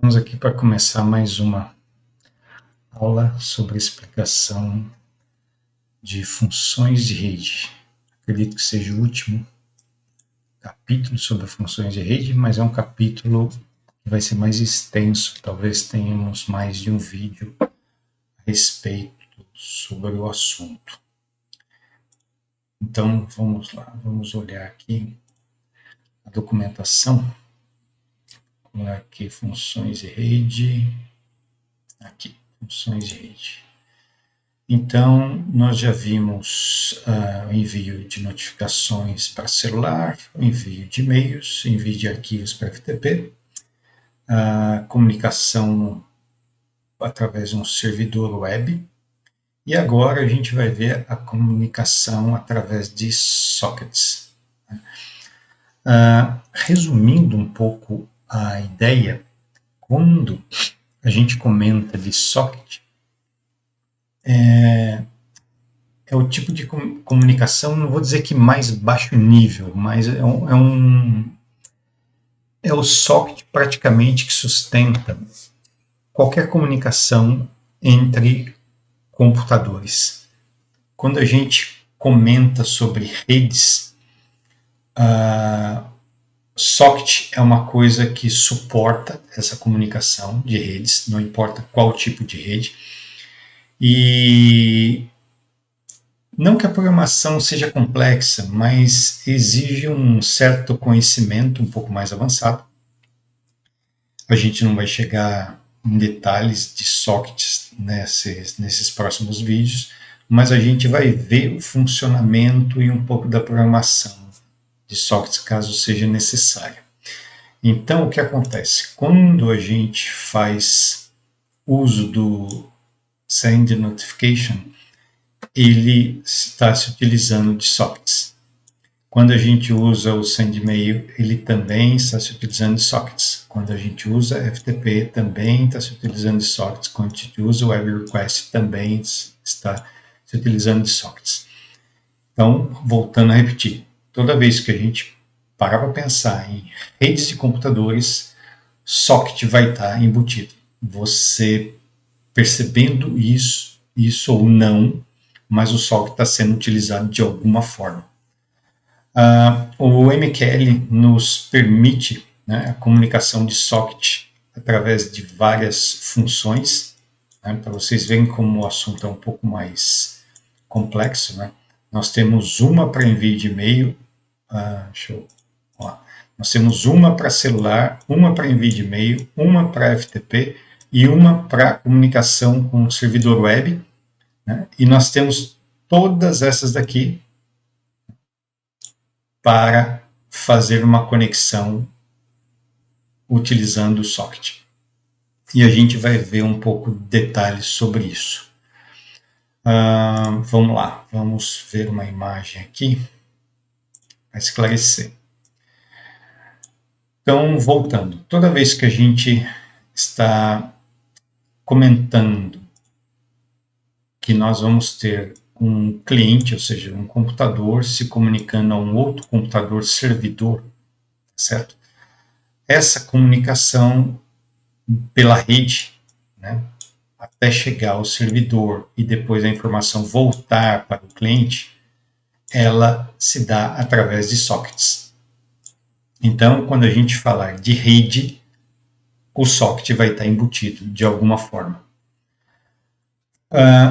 Vamos aqui para começar mais uma aula sobre explicação de funções de rede. Acredito que seja o último capítulo sobre funções de rede, mas é um capítulo que vai ser mais extenso. Talvez tenhamos mais de um vídeo a respeito sobre o assunto. Então, vamos lá. Vamos olhar aqui a documentação. Vamos olhar aqui funções de rede. Aqui, funções de rede. Então, nós já vimos o envio de notificações para celular, o envio de e-mails, envio de arquivos para FTP, a comunicação através de um servidor web, e agora a gente vai ver a comunicação através de sockets. Resumindo um pouco a ideia, quando a gente comenta de socket, é o tipo de comunicação, não vou dizer que mais baixo nível, mas é o socket praticamente que sustenta qualquer comunicação entre computadores. Quando a gente comenta sobre redes, socket é uma coisa que suporta essa comunicação de redes, não importa qual tipo de rede. E não que a programação seja complexa, mas exige um certo conhecimento um pouco mais avançado. A gente não vai chegar em detalhes de sockets nesses próximos vídeos, mas a gente vai ver o funcionamento e um pouco da programação de sockets, caso seja necessário. Então, o que acontece? Quando a gente faz uso do Send Notification, ele está se utilizando de sockets. Quando a gente usa o SendMail, ele também está se utilizando de sockets. Quando a gente usa FTP, também está se utilizando de sockets. Quando a gente usa o Web Request, também está se utilizando de sockets. Então, voltando a repetir, toda vez que a gente parar para pensar em redes de computadores, socket vai estar embutido. Você percebendo isso ou não, mas o socket está sendo utilizado de alguma forma. O MQL nos permite a comunicação de socket através de várias funções, para vocês verem como o assunto é um pouco mais complexo. Nós temos uma para envio de e-mail, nós temos uma para celular, uma para envio de e-mail, uma para FTP e uma para comunicação com o servidor web, e nós temos todas essas daqui para fazer uma conexão utilizando o socket. E a gente vai ver um pouco de detalhes sobre isso. Vamos lá, vamos ver uma imagem aqui para esclarecer. Então, voltando, toda vez que a gente está comentando que nós vamos ter um cliente, ou seja, um computador se comunicando a um outro computador servidor, certo? Essa comunicação pela rede, até chegar ao servidor e depois a informação voltar para o cliente, ela se dá através de sockets. Então, quando a gente falar de rede, o socket vai estar embutido de alguma forma.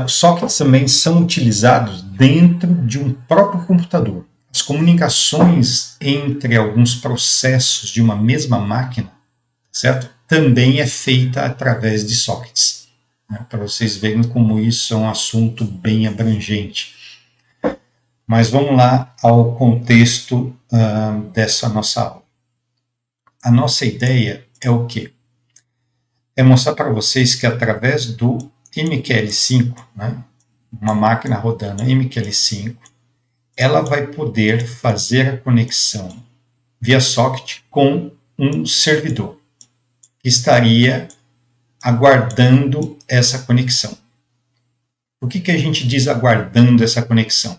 Sockets também são utilizados dentro de um próprio computador. As comunicações entre alguns processos de uma mesma máquina, certo? Também é feita através de sockets, para vocês verem como isso é um assunto bem abrangente. Mas vamos lá ao contexto dessa nossa aula. A nossa ideia é o quê? É mostrar para vocês que através do MQL5, uma máquina rodando MQL5, ela vai poder fazer a conexão via socket com um servidor que estaria aguardando essa conexão. Por que a gente diz aguardando essa conexão?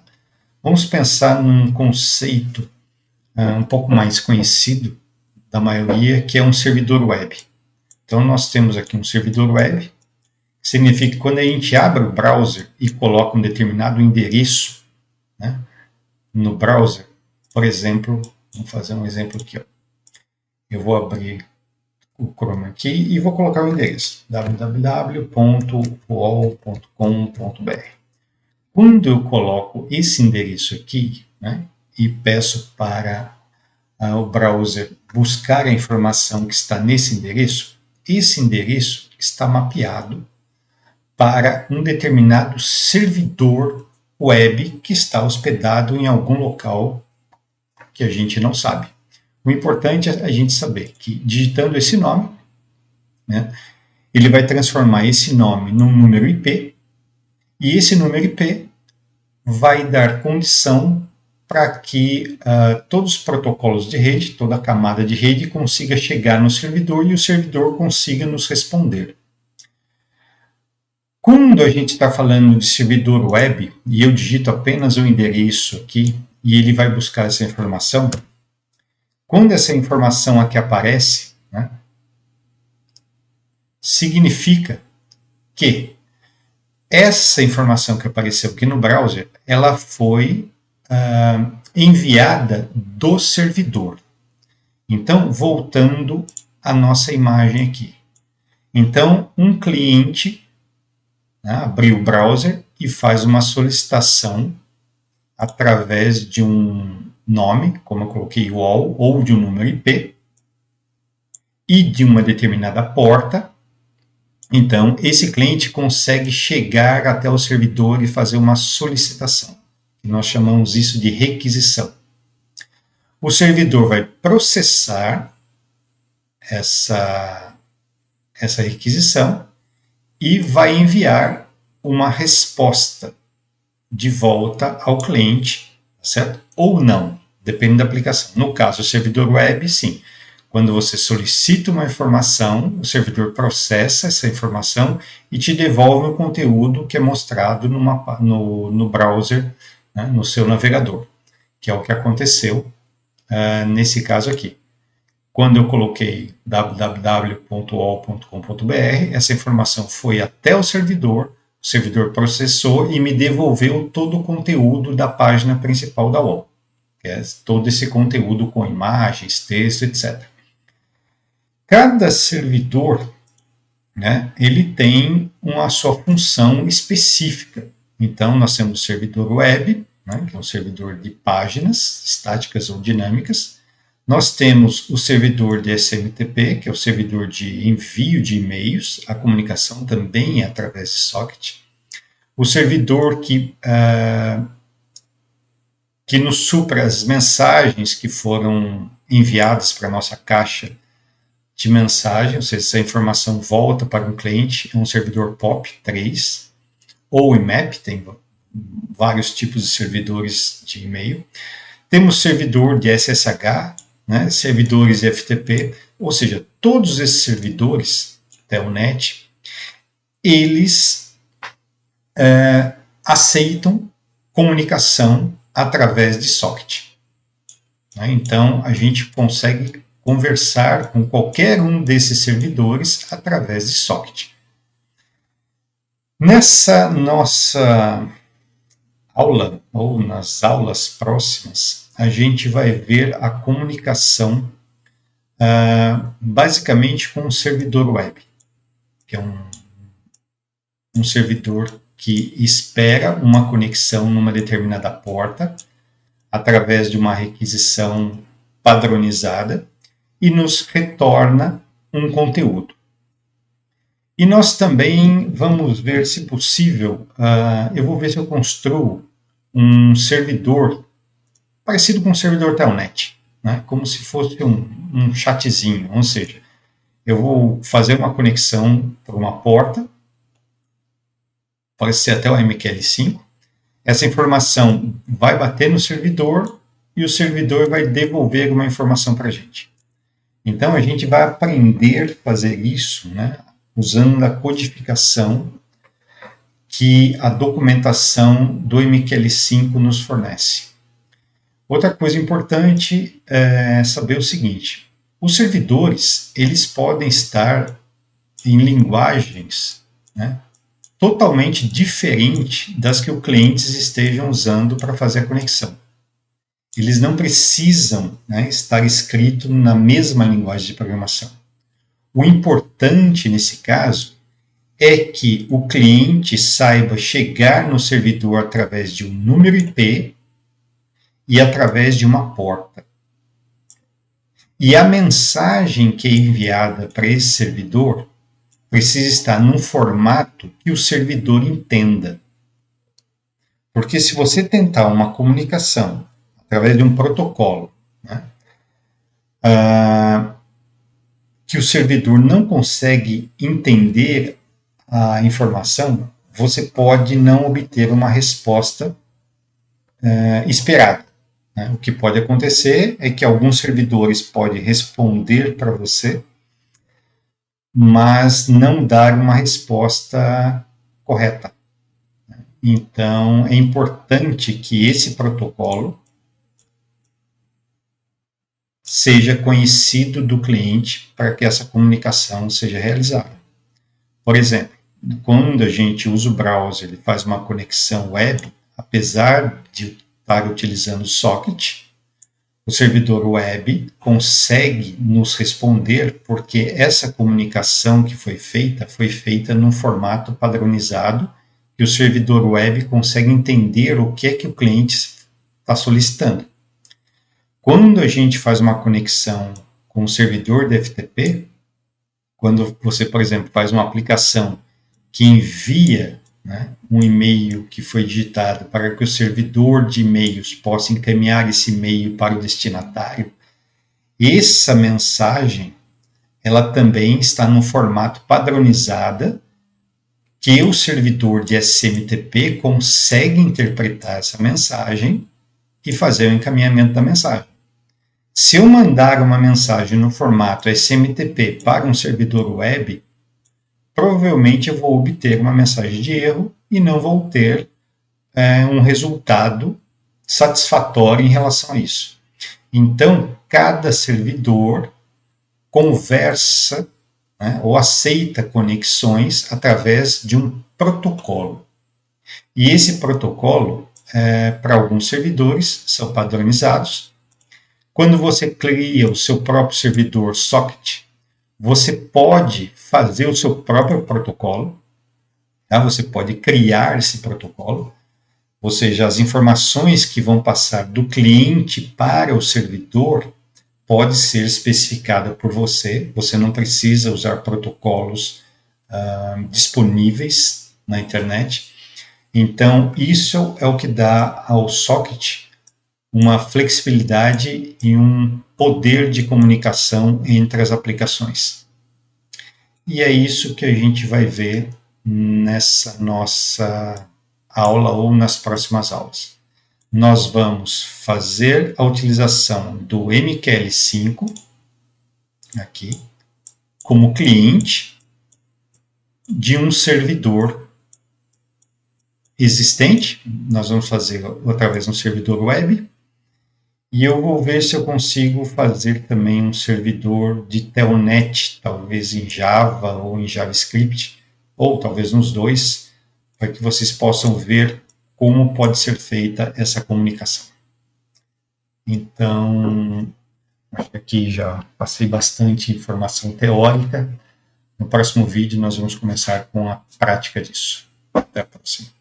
Vamos pensar num conceito um pouco mais conhecido da maioria, que é um servidor web. Então, nós temos aqui um servidor web, que significa que quando a gente abre o browser e coloca um determinado endereço, né, no browser, por exemplo, vamos fazer um exemplo aqui, ó. Eu vou abrir o Chrome aqui e vou colocar o endereço www.uol.com.br. Quando eu coloco esse endereço aqui, né, e peço para o browser buscar a informação que está nesse endereço, esse endereço está mapeado para um determinado servidor web que está hospedado em algum local que a gente não sabe. O importante é a gente saber que, digitando esse nome, né, ele vai transformar esse nome num número IP, e esse número IP vai dar condição para que todos os protocolos de rede, toda a camada de rede, consiga chegar no servidor e o servidor consiga nos responder. Quando a gente está falando de servidor web, e eu digito apenas o endereço aqui, e ele vai buscar essa informação, quando essa informação aqui aparece, né, significa que essa informação que apareceu aqui no browser, ela foi enviada do servidor. Então, voltando à nossa imagem aqui. Então, um cliente, né, abriu o browser e faz uma solicitação através de um nome, como eu coloquei UOL, ou de um número IP, e de uma determinada porta. Então, esse cliente consegue chegar até o servidor e fazer uma solicitação. Nós chamamos isso de requisição. O servidor vai processar essa requisição e vai enviar uma resposta de volta ao cliente, certo? Ou não, depende da aplicação. No caso, o servidor web, sim. Quando você solicita uma informação, o servidor processa essa informação e te devolve o conteúdo que é mostrado no browser, né, no seu navegador, que é o que aconteceu nesse caso aqui. Quando eu coloquei www.uol.com.br, essa informação foi até o servidor processou e me devolveu todo o conteúdo da página principal da UOL, que é todo esse conteúdo com imagens, texto, etc. Cada servidor, né, ele tem a sua função específica. Então, nós temos o servidor web, né, que é um servidor de páginas estáticas ou dinâmicas. Nós temos o servidor de SMTP, que é o servidor de envio de e-mails. A comunicação também é através de socket. O servidor que nos supra as mensagens que foram enviadas para a nossa caixa de mensagem, ou seja, essa informação volta para um cliente, é um servidor POP3, ou IMAP, tem vários tipos de servidores de e-mail. Temos servidor de SSH, né, servidores FTP, ou seja, todos esses servidores, Telnet, eles aceitam comunicação através de socket. Né? Então, a gente consegue conversar com qualquer um desses servidores através de socket. Nessa nossa aula, ou nas aulas próximas, a gente vai ver a comunicação basicamente com um servidor web, que é um servidor que espera uma conexão numa determinada porta através de uma requisição padronizada e nos retorna um conteúdo. E nós também vamos ver, se possível, eu vou ver se eu construo um servidor parecido com um servidor Telnet, né? Como se fosse um chatzinho, ou seja, eu vou fazer uma conexão por uma porta, pode ser até o MQL5, essa informação vai bater no servidor e o servidor vai devolver uma informação para a gente. Então, a gente vai aprender a fazer isso, né, usando a codificação que a documentação do MQL5 nos fornece. Outra coisa importante é saber o seguinte: os servidores, eles podem estar em linguagens, né, totalmente diferente das que os clientes estejam usando para fazer a conexão. Eles não precisam, né, estar escrito na mesma linguagem de programação. O importante nesse caso é que o cliente saiba chegar no servidor através de um número IP e através de uma porta. E a mensagem que é enviada para esse servidor precisa estar num formato que o servidor entenda. Porque se você tentar uma comunicação através de um protocolo, né, que o servidor não consegue entender a informação, você pode não obter uma resposta esperada. Né? O que pode acontecer é que alguns servidores podem responder para você, mas não dar uma resposta correta. Então, é importante que esse protocolo seja conhecido do cliente para que essa comunicação seja realizada. Por exemplo, quando a gente usa o browser e faz uma conexão web, apesar de estar utilizando o socket, o servidor web consegue nos responder porque essa comunicação que foi feita num formato padronizado e o servidor web consegue entender o que é que o cliente está solicitando. Quando a gente faz uma conexão com o servidor de FTP, quando você, por exemplo, faz uma aplicação que envia, né, um e-mail que foi digitado para que o servidor de e-mails possa encaminhar esse e-mail para o destinatário, essa mensagem ela também está no formato padronizada que o servidor de SMTP consegue interpretar essa mensagem e fazer o encaminhamento da mensagem. Se eu mandar uma mensagem no formato SMTP para um servidor web, provavelmente eu vou obter uma mensagem de erro e não vou ter um resultado satisfatório em relação a isso. Então, cada servidor conversa, né, ou aceita conexões através de um protocolo. E esse protocolo, para alguns servidores, são padronizados. Quando você cria o seu próprio servidor socket, você pode fazer o seu próprio protocolo, tá? Você pode criar esse protocolo, ou seja, as informações que vão passar do cliente para o servidor pode ser especificada por você. Você não precisa usar protocolos disponíveis na internet. Então, isso é o que dá ao socket uma flexibilidade e um poder de comunicação entre as aplicações. E é isso que a gente vai ver nessa nossa aula ou nas próximas aulas. Nós vamos fazer a utilização do MQL5 aqui como cliente de um servidor existente. Nós vamos fazer através de um servidor web. E eu vou ver se eu consigo fazer também um servidor de Telnet, talvez em Java ou em JavaScript, ou talvez nos dois, para que vocês possam ver como pode ser feita essa comunicação. Então, acho que aqui já passei bastante informação teórica. No próximo vídeo nós vamos começar com a prática disso. Até a próxima.